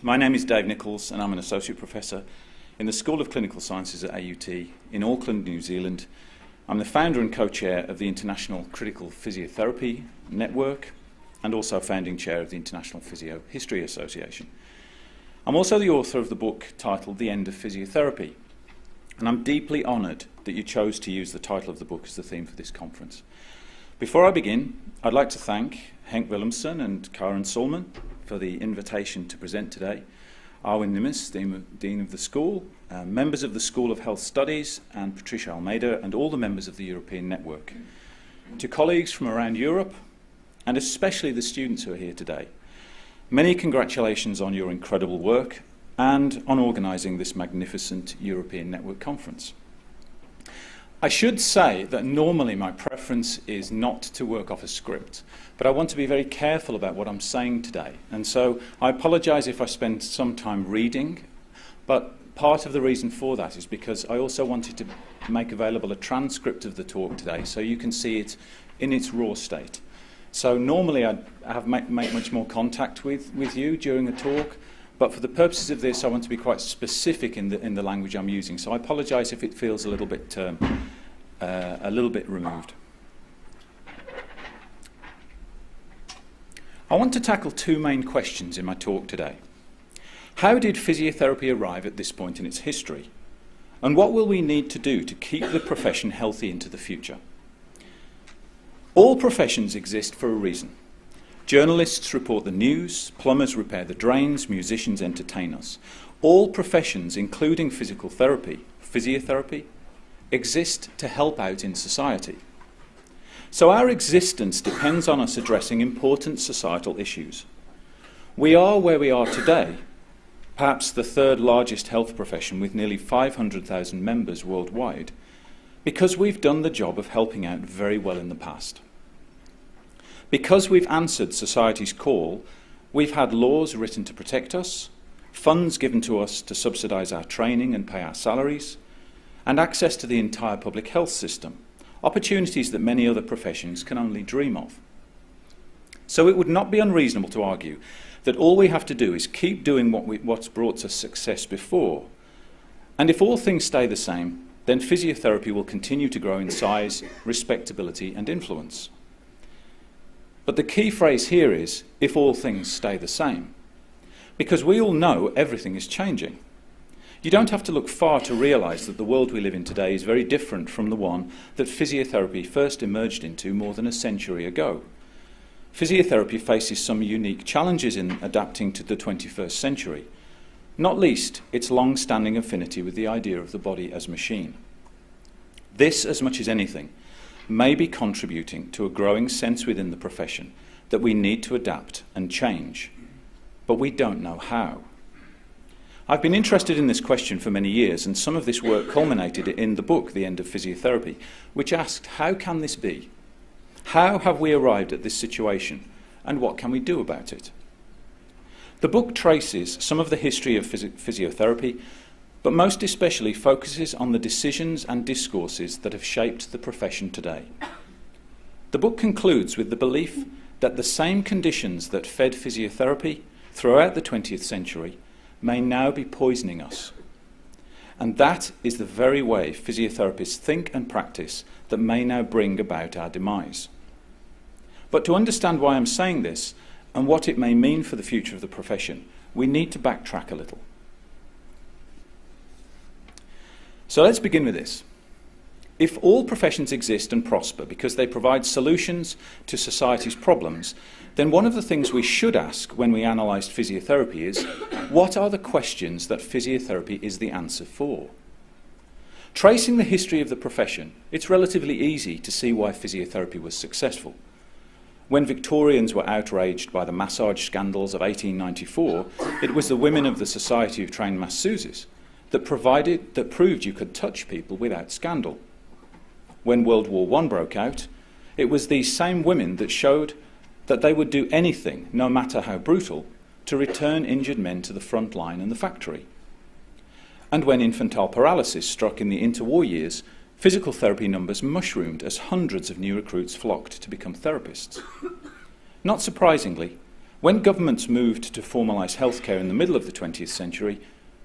My name is Dave Nicholls and I'm an Associate Professor in the School of Clinical Sciences at AUT in Auckland, New Zealand. I'm the founder and co-chair of the International Critical Physiotherapy Network and also founding chair of the International Physio History Association. I'm also the author of the book titled The End of Physiotherapy, and I'm deeply honoured that you chose to use the title of the book as the theme for this conference. Before I begin, I'd like to thank Henk Willemsen and Karen Solman for the invitation to present today, Arwin Nimes, Dean of the School, members of the School of Health Studies, and Patricia Almeida, and all the members of the European Network. To colleagues from around Europe, and especially the students who are here today, many congratulations on your incredible work and on organising this magnificent European Network conference. I should say that normally my preference is not to work off a script, but I want to be very careful about what I'm saying today. And so I apologise if I spend some time reading, but part of the reason for that is because I also wanted to make available a transcript of the talk today so you can see it in its raw state. So normally I make much more contact with you during a talk, but for the purposes of this I want to be quite specific in the language I'm using. So I apologise if it feels a little bit removed. I want to tackle two main questions in my talk today. How did physiotherapy arrive at this point in its history? And what will we need to do to keep the profession healthy into the future? All professions exist for a reason. Journalists report the news, plumbers repair the drains, musicians entertain us. All professions, including physical therapy, physiotherapy, exist to help out in society. So our existence depends on us addressing important societal issues. We are where we are today, perhaps the third largest health profession with nearly 500,000 members worldwide, because we've done the job of helping out very well in the past. Because we've answered society's call, we've had laws written to protect us, funds given to us to subsidise our training and pay our salaries, and access to the entire public health system, opportunities that many other professions can only dream of. So it would not be unreasonable to argue that all we have to do is keep doing what's brought us success before, and if all things stay the same, then physiotherapy will continue to grow in size, respectability and influence. But the key phrase here is, if all things stay the same, because we all know everything is changing. You don't have to look far to realise that the world we live in today is very different from the one that physiotherapy first emerged into more than a century ago. Physiotherapy faces some unique challenges in adapting to the 21st century, not least its long-standing affinity with the idea of the body as machine. This, as much as anything, may be contributing to a growing sense within the profession that we need to adapt and change, but we don't know how. I've been interested in this question for many years, and some of this work culminated in the book, The End of Physiotherapy, which asked, how can this be? How have we arrived at this situation, and what can we do about it? The book traces some of the history of physiotherapy, but most especially focuses on the decisions and discourses that have shaped the profession today. The book concludes with the belief that the same conditions that fed physiotherapy throughout the 20th century may now be poisoning us. And that is the very way physiotherapists think and practice that may now bring about our demise. But to understand why I'm saying this and what it may mean for the future of the profession, we need to backtrack a little. So let's begin with this. If all professions exist and prosper because they provide solutions to society's problems, then one of the things we should ask when we analyse physiotherapy is, what are the questions that physiotherapy is the answer for? Tracing the history of the profession, it's relatively easy to see why physiotherapy was successful. When Victorians were outraged by the massage scandals of 1894, it was the women of the Society of Trained Masseuses that proved you could touch people without scandal. When World War I broke out, it was these same women that showed that they would do anything, no matter how brutal, to return injured men to the front line and the factory. And when infantile paralysis struck in the interwar years, physical therapy numbers mushroomed as hundreds of new recruits flocked to become therapists. Not surprisingly, When governments moved to formalise healthcare in the middle of the 20th century,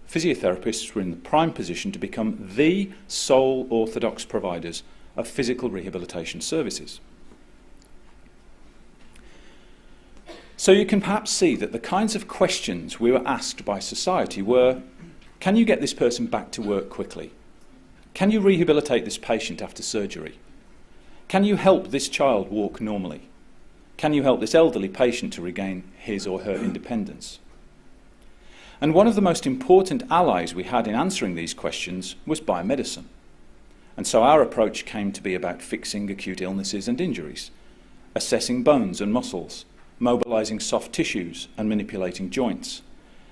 physiotherapists were in the prime position to become the sole orthodox providers of physical rehabilitation services. So you can perhaps see that the kinds of questions we were asked by society were, can you get this person back to work quickly? Can you rehabilitate this patient after surgery? Can you help this child walk normally? Can you help this elderly patient to regain his or her independence? And one of the most important allies we had in answering these questions was biomedicine. And so our approach came to be about fixing acute illnesses and injuries, assessing bones and muscles, mobilising soft tissues and manipulating joints,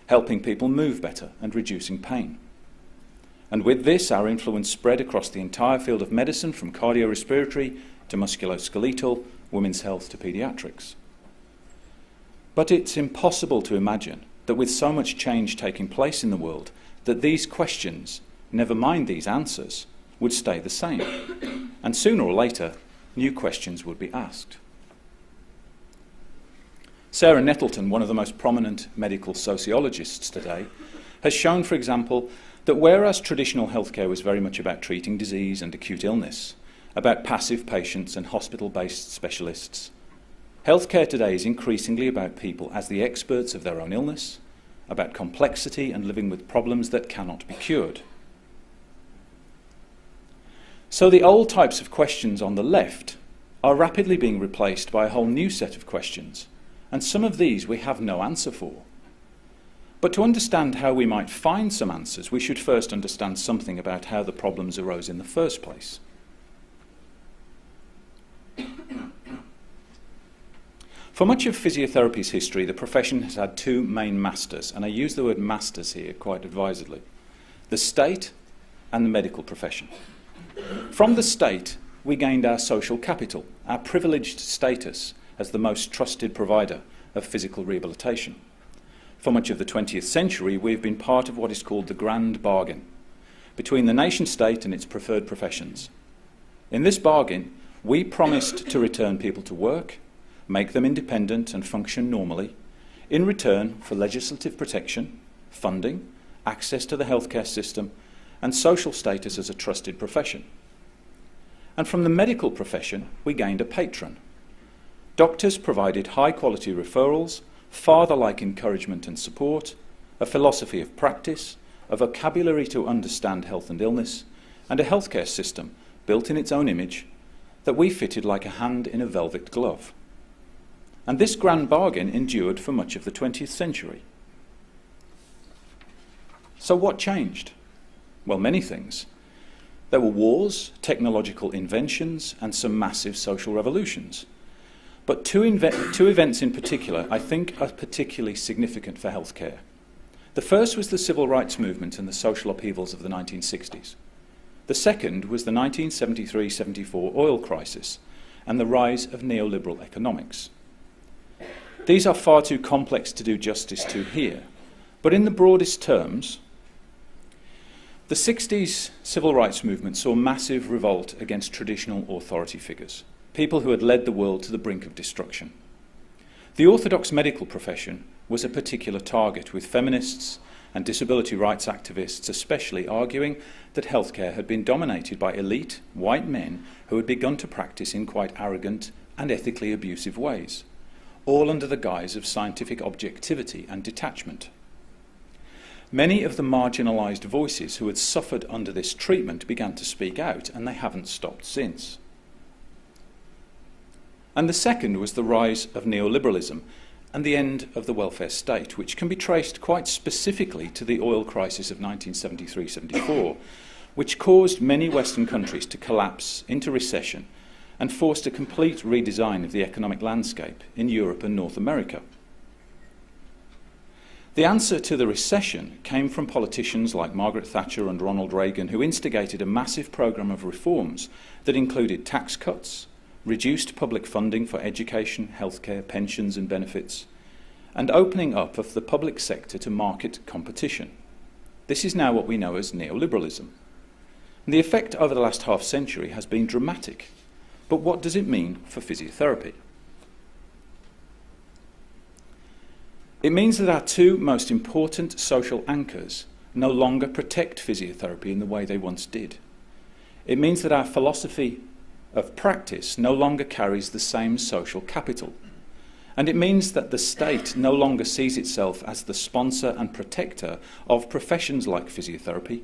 helping people move better and reducing pain. And with this, our influence spread across the entire field of medicine, from cardiorespiratory to musculoskeletal, women's health to paediatrics. But it's impossible to imagine that with so much change taking place in the world, that these questions, never mind these answers, would stay the same. And sooner or later, new questions would be asked. Sarah Nettleton, one of the most prominent medical sociologists today, has shown, for example, that whereas traditional healthcare was very much about treating disease and acute illness, about passive patients and hospital-based specialists, healthcare today is increasingly about people as the experts of their own illness, about complexity and living with problems that cannot be cured. So the old types of questions on the left are rapidly being replaced by a whole new set of questions, and some of these we have no answer for. But to understand how we might find some answers, we should first understand something about how the problems arose in the first place. For much of physiotherapy's history, the profession has had two main masters, and I use the word masters here quite advisedly: the state and the medical profession. From the state, we gained our social capital, our privileged status as the most trusted provider of physical rehabilitation. For much of the 20th century, we have been part of what is called the grand bargain between the nation-state and its preferred professions. In this bargain, we promised to return people to work, make them independent and function normally, in return for legislative protection, funding, access to the healthcare system, and social status as a trusted profession. And from the medical profession, we gained a patron. Doctors provided high-quality referrals, father-like encouragement and support, a philosophy of practice, a vocabulary to understand health and illness, and a healthcare system built in its own image that we fitted like a hand in a velvet glove. And this grand bargain endured for much of the 20th century. So what changed? Well, many things. There were wars, technological inventions, and some massive social revolutions. But two events in particular I think are particularly significant for healthcare. The first was the civil rights movement and the social upheavals of the 1960s. The second was the 1973-74 oil crisis and the rise of neoliberal economics. These are far too complex to do justice to here, but in the broadest terms, the 60s civil rights movement saw massive revolt against traditional authority figures, people who had led the world to the brink of destruction. The orthodox medical profession was a particular target, with feminists and disability rights activists especially arguing that healthcare had been dominated by elite white men who had begun to practice in quite arrogant and ethically abusive ways, all under the guise of scientific objectivity and detachment. Many of the marginalised voices who had suffered under this treatment began to speak out, and they haven't stopped since. And the second was the rise of neoliberalism and the end of the welfare state, which can be traced quite specifically to the oil crisis of 1973-74, which caused many Western countries to collapse into recession and forced a complete redesign of the economic landscape in Europe and North America. The answer to the recession came from politicians like Margaret Thatcher and Ronald Reagan, who instigated a massive programme of reforms that included tax cuts, reduced public funding for education, healthcare, pensions and benefits, and opening up of the public sector to market competition. This is now what we know as neoliberalism. And the effect over the last half century has been dramatic. But what does it mean for physiotherapy? It means that our two most important social anchors no longer protect physiotherapy in the way they once did. It means that our philosophy of practice no longer carries the same social capital. And it means that the state no longer sees itself as the sponsor and protector of professions like physiotherapy,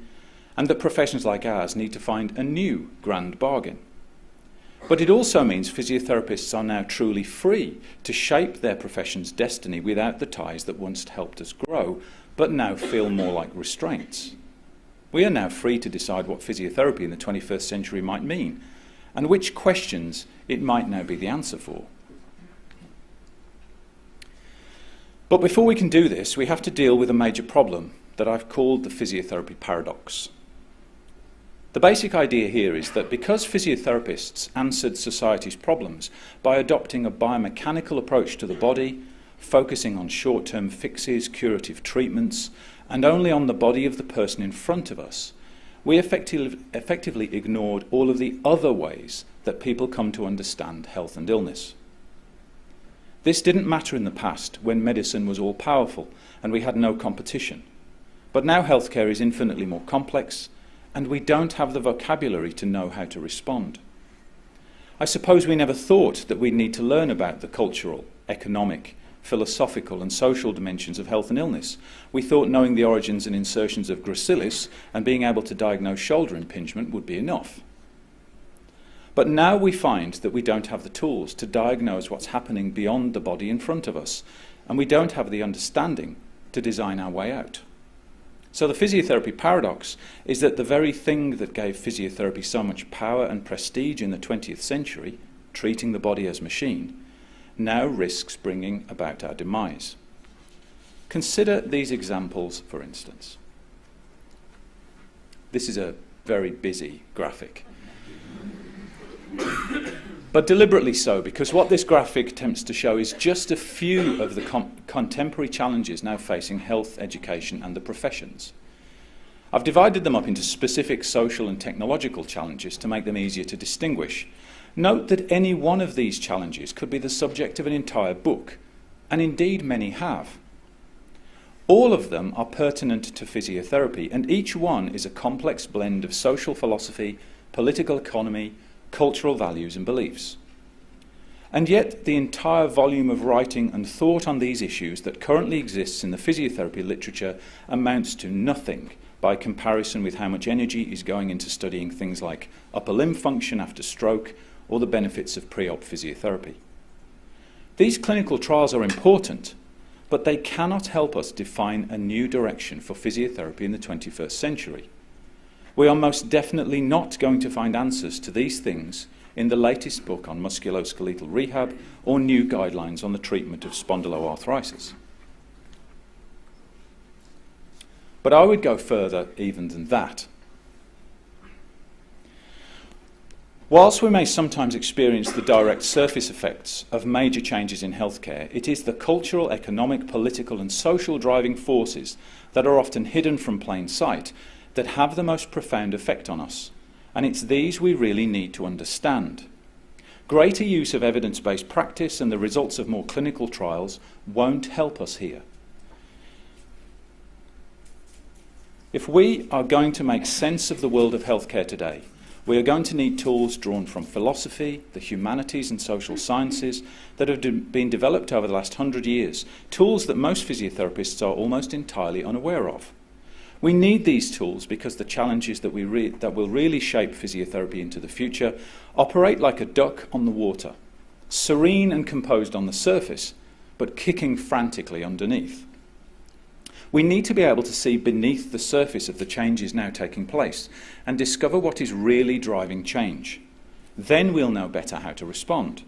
and that professions like ours need to find a new grand bargain. But it also means physiotherapists are now truly free to shape their profession's destiny without the ties that once helped us grow, but now feel more like restraints. We are now free to decide what physiotherapy in the 21st century might mean, and which questions it might now be the answer for. But before we can do this, we have to deal with a major problem that I've called the physiotherapy paradox. The basic idea here is that because physiotherapists answered society's problems by adopting a biomechanical approach to the body, focusing on short-term fixes, curative treatments, and only on the body of the person in front of us, we effectively ignored all of the other ways that people come to understand health and illness. This didn't matter in the past when medicine was all-powerful and we had no competition. But now healthcare is infinitely more complex, and we don't have the vocabulary to know how to respond. I suppose we never thought that we'd need to learn about the cultural, economic, philosophical and social dimensions of health and illness. We thought knowing the origins and insertions of gracilis and being able to diagnose shoulder impingement would be enough. But now we find that we don't have the tools to diagnose what's happening beyond the body in front of us, and we don't have the understanding to design our way out. So the physiotherapy paradox is that the very thing that gave physiotherapy so much power and prestige in the 20th century, treating the body as machine, now risks bringing about our demise. Consider these examples, for instance. This is a very busy graphic. But deliberately so, because what this graphic attempts to show is just a few of the contemporary challenges now facing health, education and the professions. I've divided them up into specific social and technological challenges to make them easier to distinguish. Note that any one of these challenges could be the subject of an entire book, and indeed many have. All of them are pertinent to physiotherapy, and each one is a complex blend of social philosophy, political economy, cultural values and beliefs. And yet the entire volume of writing and thought on these issues that currently exists in the physiotherapy literature amounts to nothing by comparison with how much energy is going into studying things like upper limb function after stroke or the benefits of pre-op physiotherapy. These clinical trials are important, but they cannot help us define a new direction for physiotherapy in the 21st century. We are most definitely not going to find answers to these things in the latest book on musculoskeletal rehab or new guidelines on the treatment of spondyloarthritis. But I would go further even than that. Whilst we may sometimes experience the direct surface effects of major changes in healthcare, it is the cultural, economic, political and social driving forces that are often hidden from plain sight that have the most profound effect on us, and it's these we really need to understand. Greater use of evidence-based practice and the results of more clinical trials won't help us here. If we are going to make sense of the world of healthcare today, we are going to need tools drawn from philosophy, the humanities and social sciences that have been developed over the last 100 years, tools that most physiotherapists are almost entirely unaware of. We need these tools because the challenges that will really shape physiotherapy into the future operate like a duck on the water, serene and composed on the surface, but kicking frantically underneath. We need to be able to see beneath the surface of the changes now taking place and discover what is really driving change. Then we'll know better how to respond.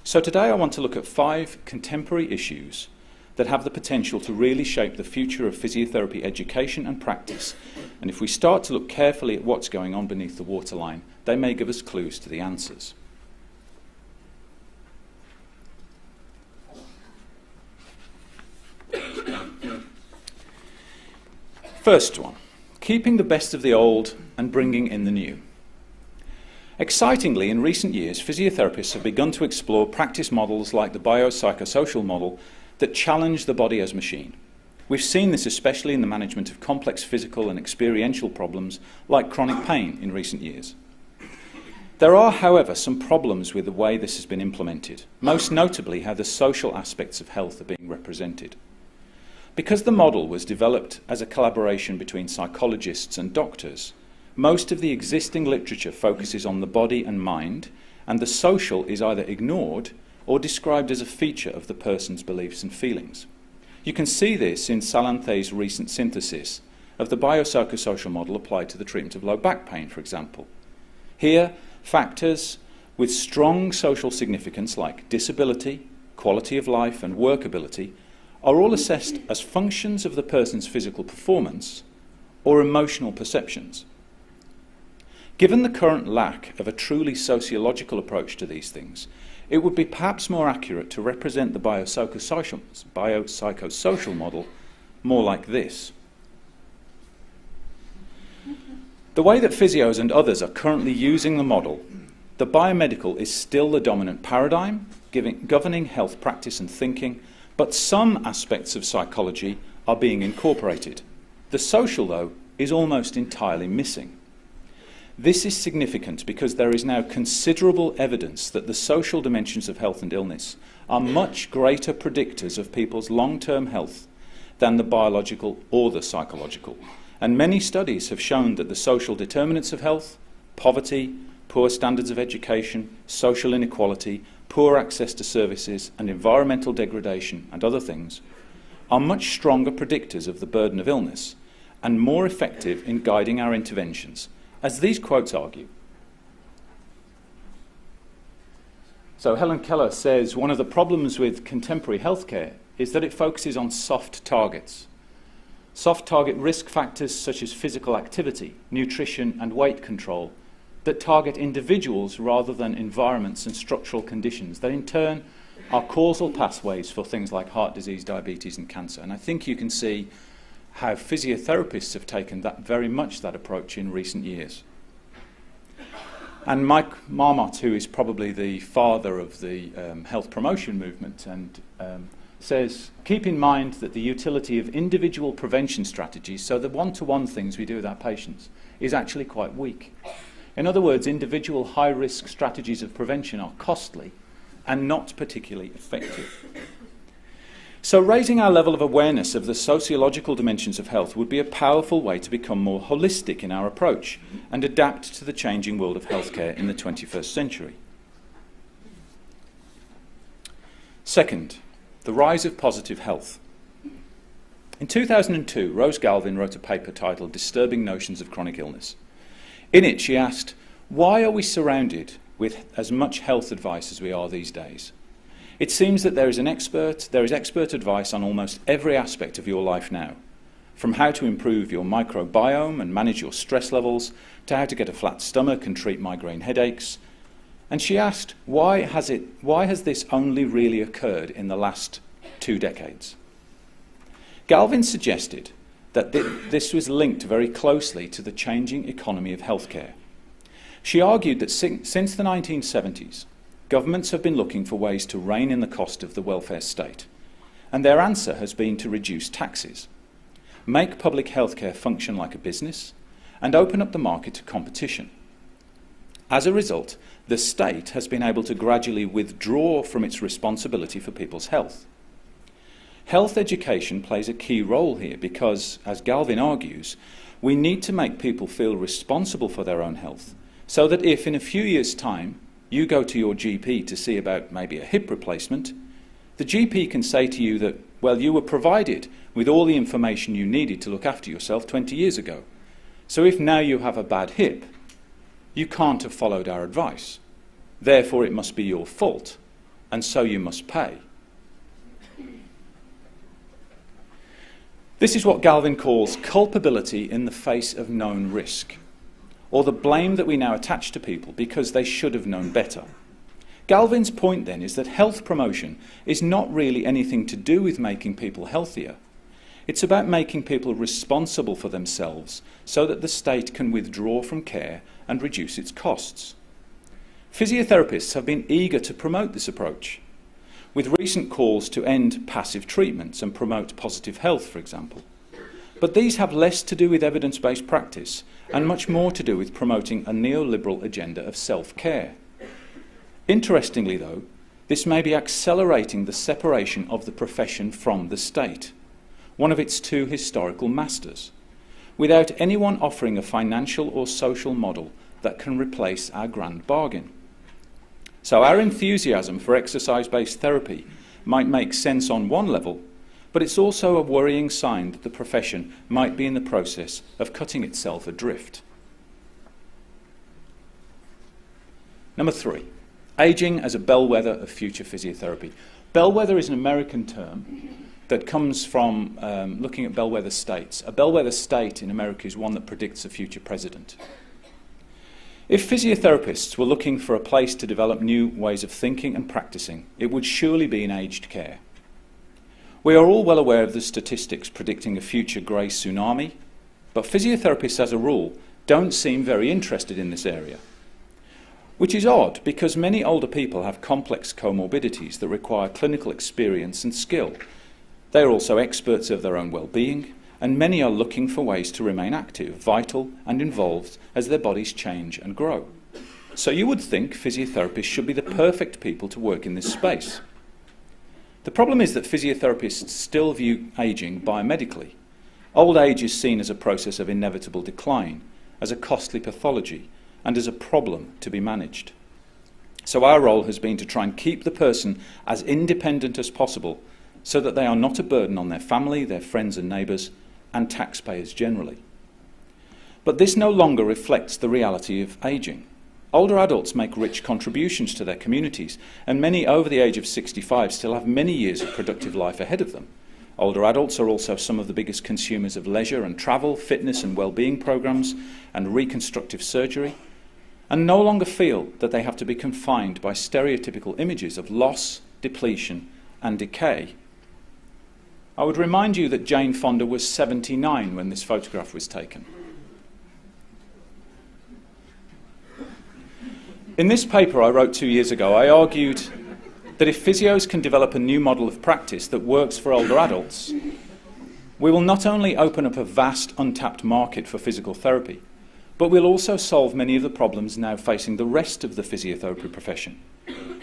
So today I want to look at 5 contemporary issues that have the potential to really shape the future of physiotherapy education and practice. And if we start to look carefully at what's going on beneath the waterline, they may give us clues to the answers. First one, keeping the best of the old and bringing in the new. Excitingly, in recent years, physiotherapists have begun to explore practice models like the biopsychosocial model that challenge the body as machine. We've seen this especially in the management of complex physical and experiential problems like chronic pain in recent years. There are, however, some problems with the way this has been implemented, most notably how the social aspects of health are being represented. Because the model was developed as a collaboration between psychologists and doctors, most of the existing literature focuses on the body and mind, and the social is either ignored or described as a feature of the person's beliefs and feelings. You can see this in Salanthe's recent synthesis of the biopsychosocial model applied to the treatment of low back pain, for example. Here, factors with strong social significance like disability, quality of life and workability are all assessed as functions of the person's physical performance or emotional perceptions. Given the current lack of a truly sociological approach to these things, it would be perhaps more accurate to represent the biopsychosocial model more like this. The way that physios and others are currently using the model, the biomedical is still the dominant paradigm, governing health practice and thinking, but some aspects of psychology are being incorporated. The social, though, is almost entirely missing. This is significant because there is now considerable evidence that the social dimensions of health and illness are much greater predictors of people's long-term health than the biological or the psychological. And many studies have shown that the social determinants of health, poverty, poor standards of education, social inequality, poor access to services, and environmental degradation and other things are much stronger predictors of the burden of illness and more effective in guiding our interventions, as these quotes argue. So Helen Keller says one of the problems with contemporary healthcare is that it focuses on soft targets. Soft target risk factors such as physical activity, nutrition and weight control that target individuals rather than environments and structural conditions that in turn are causal pathways for things like heart disease, diabetes and cancer. And I think you can see how physiotherapists have taken very much that approach in recent years. And Mike Marmot, who is probably the father of the health promotion movement, and says, keep in mind that the utility of individual prevention strategies, so the one-to-one things we do with our patients, is actually quite weak. In other words, individual high-risk strategies of prevention are costly and not particularly effective. So raising our level of awareness of the sociological dimensions of health would be a powerful way to become more holistic in our approach and adapt to the changing world of healthcare in the 21st century. Second, the rise of positive health. In 2002, Rose Galvin wrote a paper titled Disturbing Notions of Chronic Illness. In it, she asked, why are we surrounded with as much health advice as we are these days? It seems that there is expert advice on almost every aspect of your life now, from how to improve your microbiome and manage your stress levels, to how to get a flat stomach and treat migraine headaches. And she asked, why has this only really occurred in the last 2 decades? Galvin suggested that this was linked very closely to the changing economy of healthcare. She argued that since the 1970s, governments have been looking for ways to rein in the cost of the welfare state, and their answer has been to reduce taxes, make public healthcare function like a business, and open up the market to competition. As a result, the state has been able to gradually withdraw from its responsibility for people's health. Health education plays a key role here because, as Galvin argues, we need to make people feel responsible for their own health, so that if in a few years' time you go to your GP to see about maybe a hip replacement, the GP can say to you that, well, you were provided with all the information you needed to look after yourself 20 years ago. So if now you have a bad hip, you can't have followed our advice. Therefore, it must be your fault, and so you must pay. This is what Galvin calls culpability in the face of known risk, or the blame that we now attach to people because they should have known better. Galvin's point then is that health promotion is not really anything to do with making people healthier. It's about making people responsible for themselves so that the state can withdraw from care and reduce its costs. Physiotherapists have been eager to promote this approach. with recent calls to end passive treatments and promote positive health, for example. But these have less to do with evidence-based practice and much more to do with promoting a neoliberal agenda of self-care. Interestingly, though, this may be accelerating the separation of the profession from the state, one of its two historical masters, without anyone offering a financial or social model that can replace our grand bargain. So our enthusiasm for exercise-based therapy might make sense on one level, but it's also a worrying sign that the profession might be in the process of cutting itself adrift. Number 3, ageing as a bellwether of future physiotherapy. Bellwether is an American term that comes from looking at bellwether states. A bellwether state in America is one that predicts a future president. If physiotherapists were looking for a place to develop new ways of thinking and practicing, it would surely be in aged care. We are all well aware of the statistics predicting a future grey tsunami, but physiotherapists as a rule don't seem very interested in this area. Which is odd, because many older people have complex comorbidities that require clinical experience and skill. They are also experts of their own well-being, and many are looking for ways to remain active, vital and involved as their bodies change and grow. So you would think physiotherapists should be the perfect people to work in this space. The problem is that physiotherapists still view ageing biomedically. Old age is seen as a process of inevitable decline, as a costly pathology, and as a problem to be managed. So our role has been to try and keep the person as independent as possible so that they are not a burden on their family, their friends and neighbours, and taxpayers generally. But this no longer reflects the reality of ageing. Older adults make rich contributions to their communities, and many over the age of 65 still have many years of productive life ahead of them. Older adults are also some of the biggest consumers of leisure and travel, fitness and well-being programs, and reconstructive surgery, and no longer feel that they have to be confined by stereotypical images of loss, depletion, and decay. I would remind you that Jane Fonda was 79 when this photograph was taken. In this paper I wrote 2 years ago, I argued that if physios can develop a new model of practice that works for older adults, we will not only open up a vast untapped market for physical therapy, but we'll also solve many of the problems now facing the rest of the physiotherapy profession.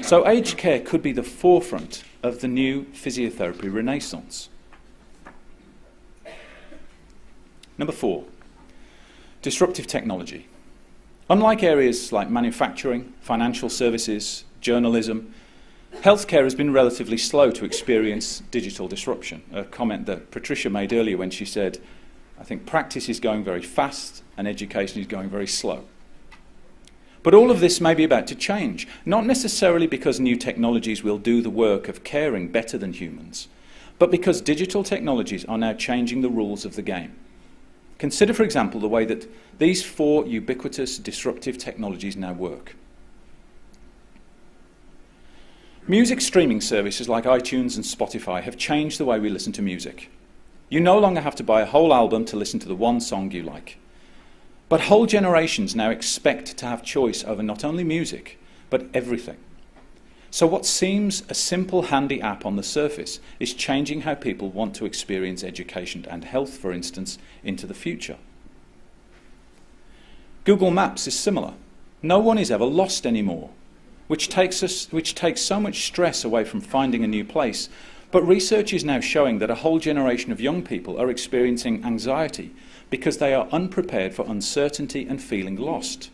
So aged care could be the forefront of the new physiotherapy renaissance. Number 4, disruptive technology. Unlike areas like manufacturing, financial services, journalism, healthcare has been relatively slow to experience digital disruption, a comment that Patricia made earlier when she said, I think practice is going very fast and education is going very slow. But all of this may be about to change, not necessarily because new technologies will do the work of caring better than humans, but because digital technologies are now changing the rules of the game. Consider, for example, the way that these 4 ubiquitous disruptive technologies now work. Music streaming services like iTunes and Spotify have changed the way we listen to music. You no longer have to buy a whole album to listen to the one song you like. But whole generations now expect to have choice over not only music, but everything. So what seems a simple, handy app on the surface is changing how people want to experience education and health, for instance, into the future. Google Maps is similar. No one is ever lost anymore, which takes so much stress away from finding a new place. But research is now showing that a whole generation of young people are experiencing anxiety because they are unprepared for uncertainty and feeling lost.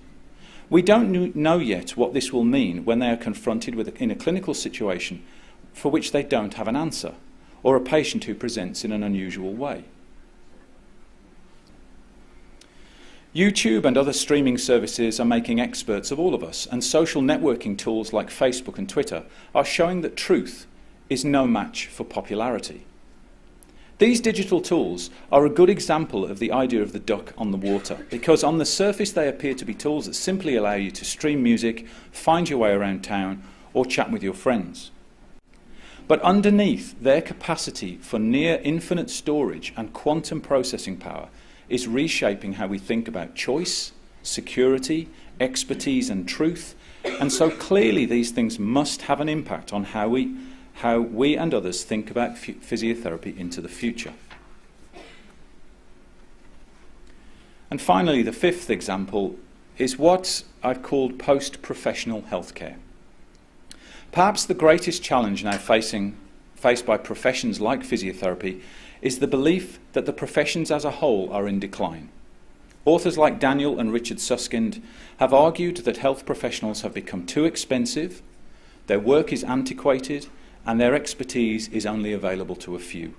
We don't know yet what this will mean when they are confronted in a clinical situation for which they don't have an answer, or a patient who presents in an unusual way. YouTube and other streaming services are making experts of all of us, and social networking tools like Facebook and Twitter are showing that truth is no match for popularity. These digital tools are a good example of the idea of the duck on the water, because on the surface they appear to be tools that simply allow you to stream music, find your way around town, or chat with your friends. But underneath, their capacity for near infinite storage and quantum processing power is reshaping how we think about choice, security, expertise and truth, and so clearly these things must have an impact on how how we and others think about physiotherapy into the future. And finally, the fifth example is what I've called post-professional healthcare. Perhaps the greatest challenge now faced by professions like physiotherapy is the belief that the professions as a whole are in decline. Authors like Daniel and Richard Susskind have argued that health professionals have become too expensive, their work is antiquated, and their expertise is only available to a few.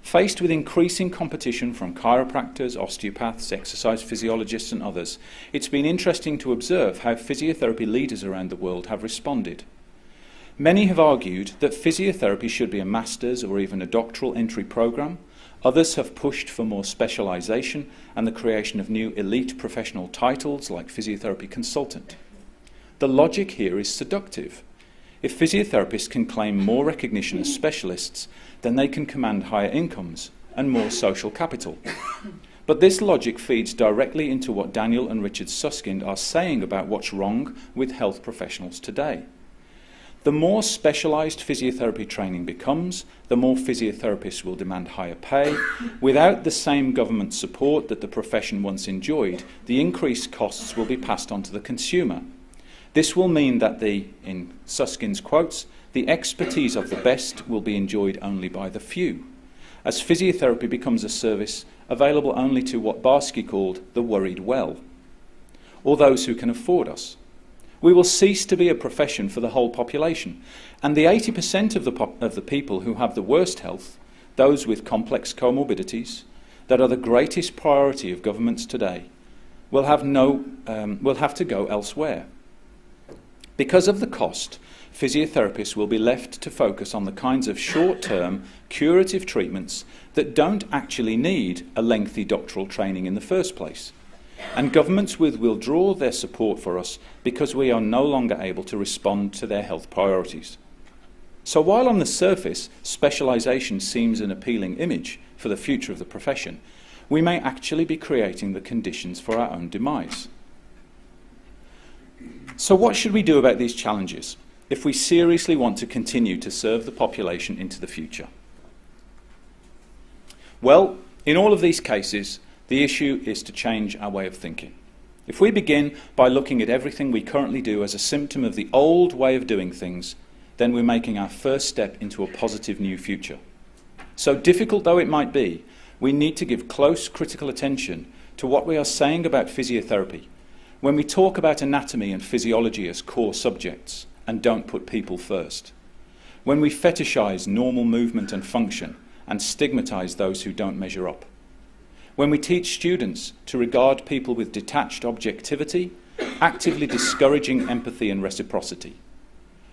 Faced with increasing competition from chiropractors, osteopaths, exercise physiologists and others, it's been interesting to observe how physiotherapy leaders around the world have responded. Many have argued that physiotherapy should be a master's or even a doctoral entry program. Others have pushed for more specialization and the creation of new elite professional titles like physiotherapy consultant. The logic here is seductive. If physiotherapists can claim more recognition as specialists, then they can command higher incomes and more social capital. But this logic feeds directly into what Daniel and Richard Susskind are saying about what's wrong with health professionals today. The more specialised physiotherapy training becomes, the more physiotherapists will demand higher pay. Without the same government support that the profession once enjoyed, the increased costs will be passed on to the consumer. This will mean that in Suskind's quotes, the expertise of the best will be enjoyed only by the few, as physiotherapy becomes a service available only to what Barsky called the worried well, or those who can afford us. We will cease to be a profession for the whole population, and the 80% of the people who have the worst health, those with complex comorbidities, that are the greatest priority of governments today, will have to go elsewhere. Because of the cost, physiotherapists will be left to focus on the kinds of short-term curative treatments that don't actually need a lengthy doctoral training in the first place. And governments will withdraw their support for us because we are no longer able to respond to their health priorities. So while on the surface specialisation seems an appealing image for the future of the profession, we may actually be creating the conditions for our own demise. So what should we do about these challenges if we seriously want to continue to serve the population into the future? Well, in all of these cases, the issue is to change our way of thinking. If we begin by looking at everything we currently do as a symptom of the old way of doing things, then we're making our first step into a positive new future. So difficult though it might be, we need to give close critical attention to what we are saying about physiotherapy when we talk about anatomy and physiology as core subjects and don't put people first, when we fetishize normal movement and function and stigmatize those who don't measure up, when we teach students to regard people with detached objectivity, actively discouraging empathy and reciprocity,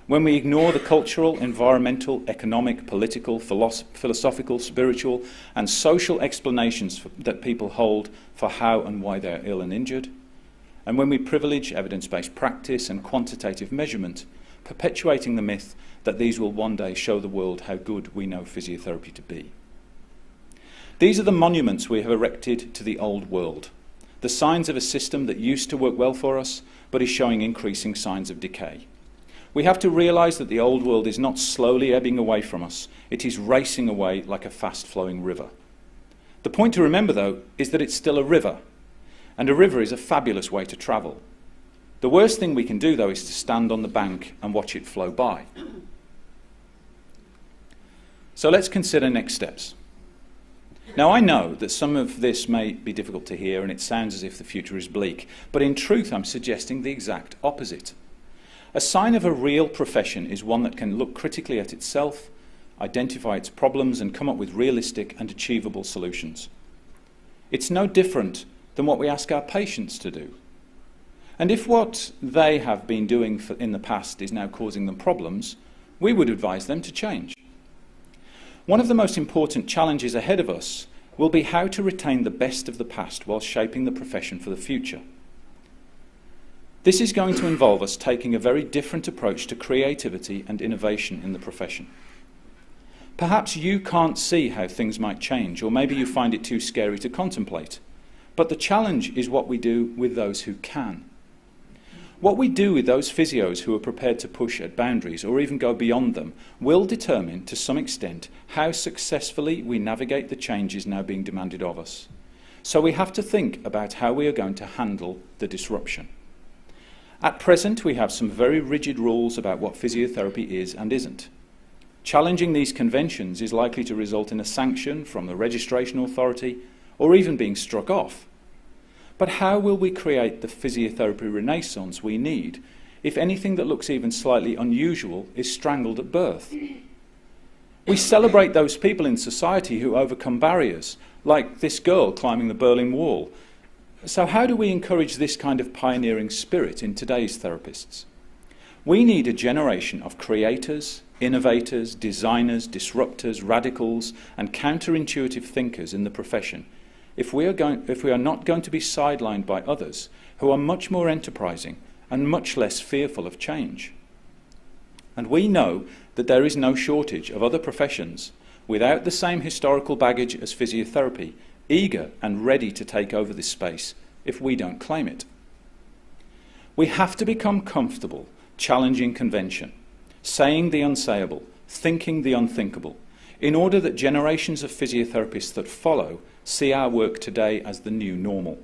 when we ignore the cultural, environmental, economic, political, philosophical, spiritual and social explanations that people hold for how and why they are ill and injured, and when we privilege evidence-based practice and quantitative measurement, perpetuating the myth that these will one day show the world how good we know physiotherapy to be. These are the monuments we have erected to the old world, the signs of a system that used to work well for us, but is showing increasing signs of decay. We have to realise that the old world is not slowly ebbing away from us, it is racing away like a fast-flowing river. The point to remember, though, is that it's still a river, and a river is a fabulous way to travel. The worst thing we can do, though, is to stand on the bank and watch it flow by. So let's consider next steps. Now, I know that some of this may be difficult to hear and it sounds as if the future is bleak, but in truth I'm suggesting the exact opposite. A sign of a real profession is one that can look critically at itself, identify its problems and come up with realistic and achievable solutions. It's no different than what we ask our patients to do. And if what they have been doing in the past is now causing them problems, we would advise them to change. One of the most important challenges ahead of us will be how to retain the best of the past while shaping the profession for the future. This is going to involve us taking a very different approach to creativity and innovation in the profession. Perhaps you can't see how things might change, or maybe you find it too scary to contemplate. But the challenge is what we do with those who can. What we do with those physios who are prepared to push at boundaries or even go beyond them will determine, to some extent, how successfully we navigate the changes now being demanded of us. So we have to think about how we are going to handle the disruption. At present, we have some very rigid rules about what physiotherapy is and isn't. Challenging these conventions is likely to result in a sanction from the registration authority or even being struck off. But how will we create the physiotherapy renaissance we need if anything that looks even slightly unusual is strangled at birth? We celebrate those people in society who overcome barriers, like this girl climbing the Berlin Wall. So how do we encourage this kind of pioneering spirit in today's therapists? We need a generation of creators, innovators, designers, disruptors, radicals, and counterintuitive thinkers in the profession if we are not going to be sidelined by others who are much more enterprising and much less fearful of change. And we know that there is no shortage of other professions without the same historical baggage as physiotherapy, eager and ready to take over this space if we don't claim it. We have to become comfortable challenging convention, saying the unsayable, thinking the unthinkable, in order that generations of physiotherapists that follow see our work today as the new normal.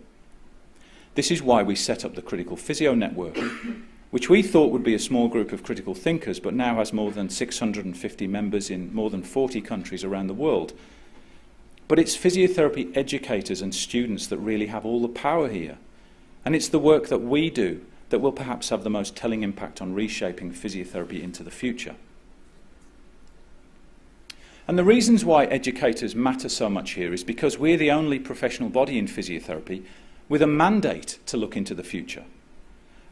This is why we set up the Critical Physio Network, which we thought would be a small group of critical thinkers, but now has more than 650 members in more than 40 countries around the world. But it's physiotherapy educators and students that really have all the power here. And it's the work that we do that will perhaps have the most telling impact on reshaping physiotherapy into the future. And the reasons why educators matter so much here is because we're the only professional body in physiotherapy with a mandate to look into the future.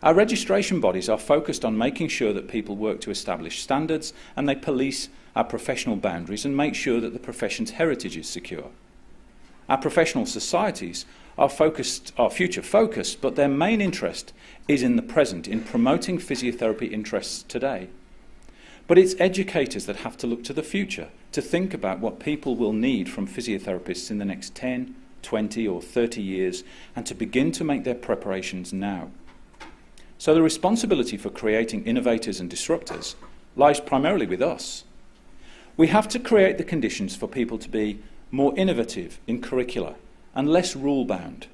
Our registration bodies are focused on making sure that people work to establish standards and they police our professional boundaries and make sure that the profession's heritage is secure. Our professional societies are future focused, but their main interest is in the present, in promoting physiotherapy interests today. But it's educators that have to look to the future, to think about what people will need from physiotherapists in the next 10, 20 or 30 years, and to begin to make their preparations now. So the responsibility for creating innovators and disruptors lies primarily with us. We have to create the conditions for people to be more innovative in curricula and less rule-bound,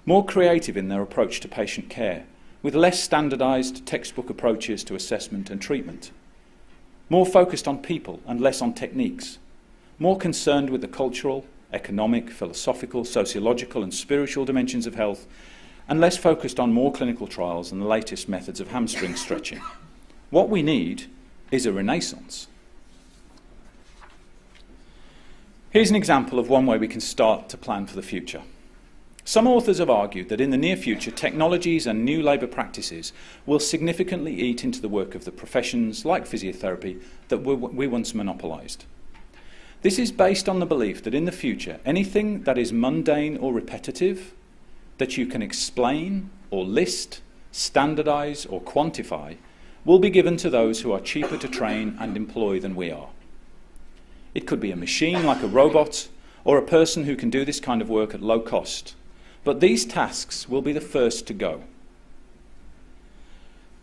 more creative in their approach to patient care, with less standardized textbook approaches to assessment and treatment, more focused on people and less on techniques, more concerned with the cultural, economic, philosophical, sociological and spiritual dimensions of health, and less focused on more clinical trials and the latest methods of hamstring stretching. What we need is a renaissance. Here's an example of one way we can start to plan for the future. Some authors have argued that in the near future, technologies and new labour practices will significantly eat into the work of the professions, like physiotherapy, that we once monopolised. This is based on the belief that in the future, anything that is mundane or repetitive, that you can explain or list, standardise or quantify, will be given to those who are cheaper to train and employ than we are. It could be a machine like a robot, or a person who can do this kind of work at low cost. But these tasks will be the first to go.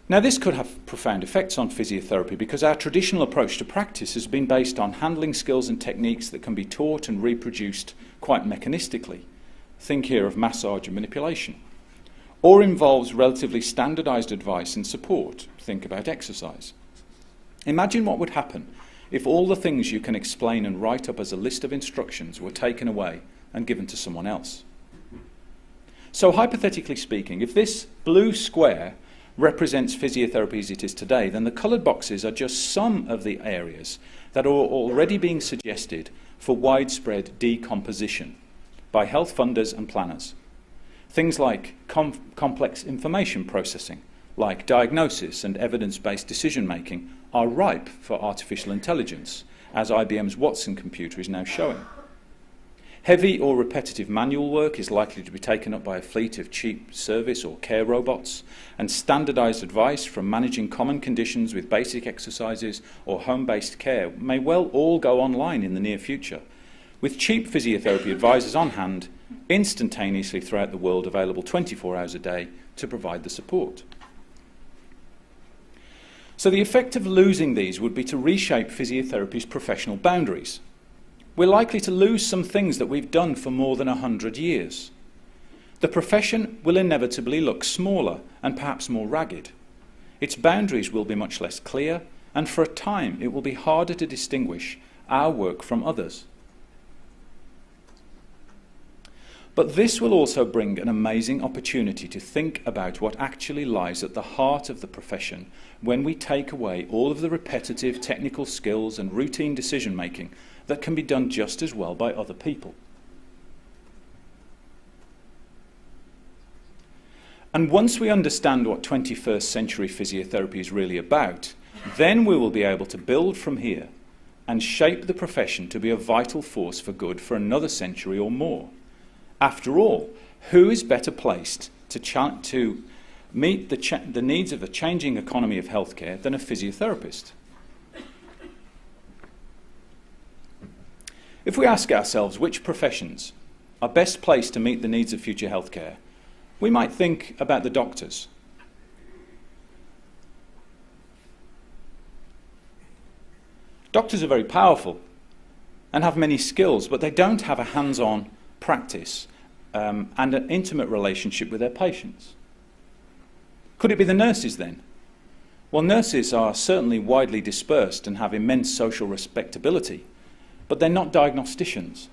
Now, this could have profound effects on physiotherapy because our traditional approach to practice has been based on handling skills and techniques that can be taught and reproduced quite mechanistically. Think here of massage and manipulation. Or involves relatively standardized advice and support. Think about exercise. Imagine what would happen if all the things you can explain and write up as a list of instructions were taken away and given to someone else. So hypothetically speaking, if this blue square represents physiotherapy as it is today, then the coloured boxes are just some of the areas that are already being suggested for widespread decomposition by health funders and planners. Things like complex information processing, like diagnosis and evidence-based decision-making, are ripe for artificial intelligence, as IBM's Watson computer is now showing. Heavy or repetitive manual work is likely to be taken up by a fleet of cheap service or care robots, and standardized advice from managing common conditions with basic exercises or home-based care may well all go online in the near future, with cheap physiotherapy advisors on hand, instantaneously throughout the world, available 24 hours a day to provide the support. So the effect of losing these would be to reshape physiotherapy's professional boundaries. We're likely to lose some things that we've done for more than 100 years. The profession will inevitably look smaller and perhaps more ragged. Its boundaries will be much less clear, and for a time it will be harder to distinguish our work from others. But this will also bring an amazing opportunity to think about what actually lies at the heart of the profession when we take away all of the repetitive technical skills and routine decision-making that can be done just as well by other people. And once we understand what 21st century physiotherapy is really about, then we will be able to build from here and shape the profession to be a vital force for good for another century or more. After all, who is better placed to meet the needs of the changing economy of healthcare than a physiotherapist? If we ask ourselves which professions are best placed to meet the needs of future healthcare, we might think about the doctors. Doctors are very powerful and have many skills, but they don't have a hands-on practice and an intimate relationship with their patients. Could it be the nurses then? Well, nurses are certainly widely dispersed and have immense social respectability, but they're not diagnosticians.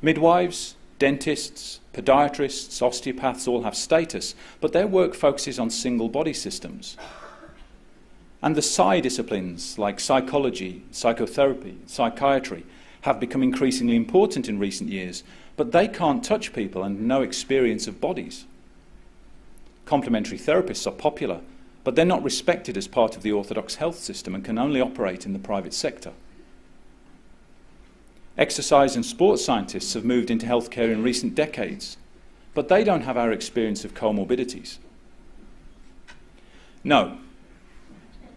Midwives, dentists, podiatrists, osteopaths all have status, but their work focuses on single body systems. And the psi disciplines like psychology, psychotherapy, psychiatry have become increasingly important in recent years, but they can't touch people and no experience of bodies. Complementary therapists are popular, but they're not respected as part of the orthodox health system and can only operate in the private sector. Exercise and sports scientists have moved into healthcare in recent decades, but they don't have our experience of comorbidities. No,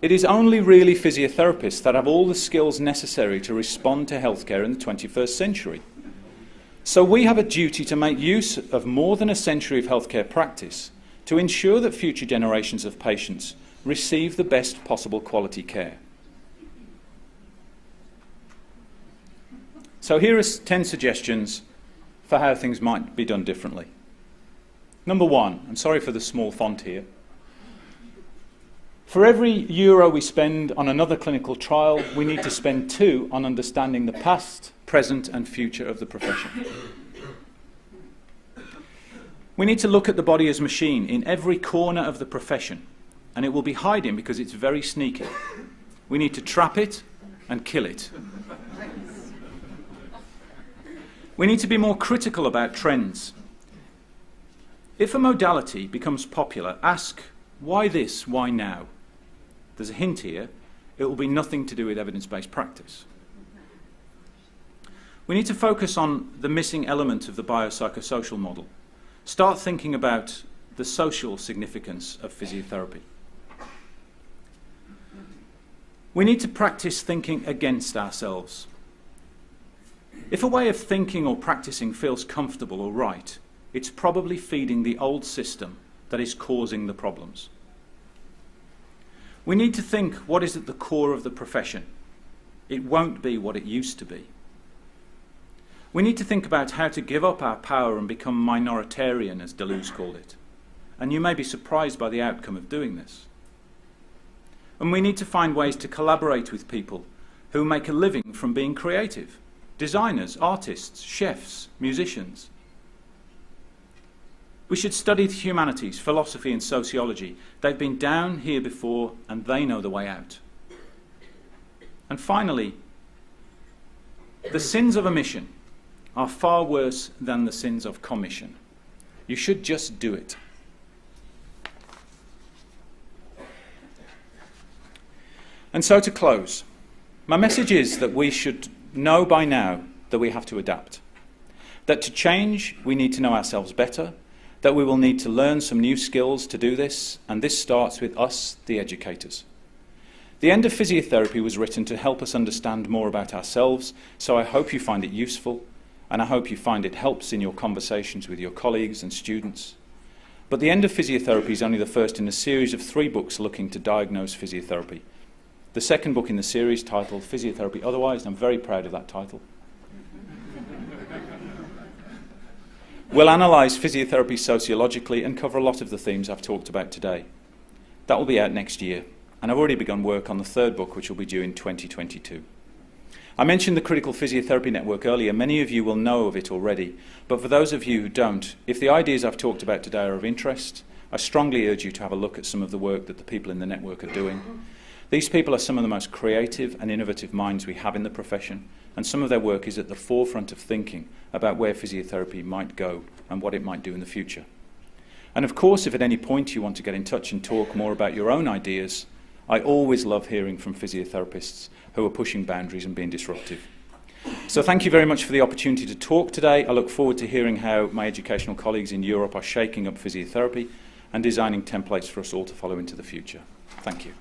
it is only really physiotherapists that have all the skills necessary to respond to healthcare in the 21st century. So we have a duty to make use of more than a century of healthcare practice to ensure that future generations of patients receive the best possible quality care. So here are 10 suggestions for how things might be done differently. Number one, I'm sorry for the small font here. For every euro we spend on another clinical trial, we need to spend 2 on understanding the past, present and future of the profession. We need to look at the body as machine in every corner of the profession, and it will be hiding because it's very sneaky. We need to trap it and kill it. We need to be more critical about trends. If a modality becomes popular, ask, why this, why now? There's a hint here, it will be nothing to do with evidence-based practice. We need to focus on the missing element of the biopsychosocial model. Start thinking about the social significance of physiotherapy. We need to practice thinking against ourselves. If a way of thinking or practicing feels comfortable or right, it's probably feeding the old system that is causing the problems. We need to think what is at the core of the profession. It won't be what it used to be. We need to think about how to give up our power and become minoritarian, as Deleuze called it. And you may be surprised by the outcome of doing this. And we need to find ways to collaborate with people who make a living from being creative. Designers, artists, chefs, musicians. We should study the humanities, philosophy and sociology. They've been down here before and they know the way out. And finally, the sins of omission are far worse than the sins of commission. You should just do it. And so to close, my message is that we should know by now that we have to adapt. That to change, we need to know ourselves better, that we will need to learn some new skills to do this, and this starts with us, the educators. The End of Physiotherapy was written to help us understand more about ourselves, so I hope you find it useful, and I hope you find it helps in your conversations with your colleagues and students. But the End of Physiotherapy is only the first in a series of 3 books looking to diagnose physiotherapy. The second book in the series, titled Physiotherapy Otherwise, and I'm very proud of that title, will analyse physiotherapy sociologically and cover a lot of the themes I've talked about today. That will be out next year, and I've already begun work on the third book, which will be due in 2022. I mentioned the Critical Physiotherapy Network earlier. Many of you will know of it already, but for those of you who don't, if the ideas I've talked about today are of interest, I strongly urge you to have a look at some of the work that the people in the network are doing. These people are some of the most creative and innovative minds we have in the profession, and some of their work is at the forefront of thinking about where physiotherapy might go and what it might do in the future. And of course, if at any point you want to get in touch and talk more about your own ideas, I always love hearing from physiotherapists who are pushing boundaries and being disruptive. So thank you very much for the opportunity to talk today. I look forward to hearing how my educational colleagues in Europe are shaking up physiotherapy and designing templates for us all to follow into the future. Thank you.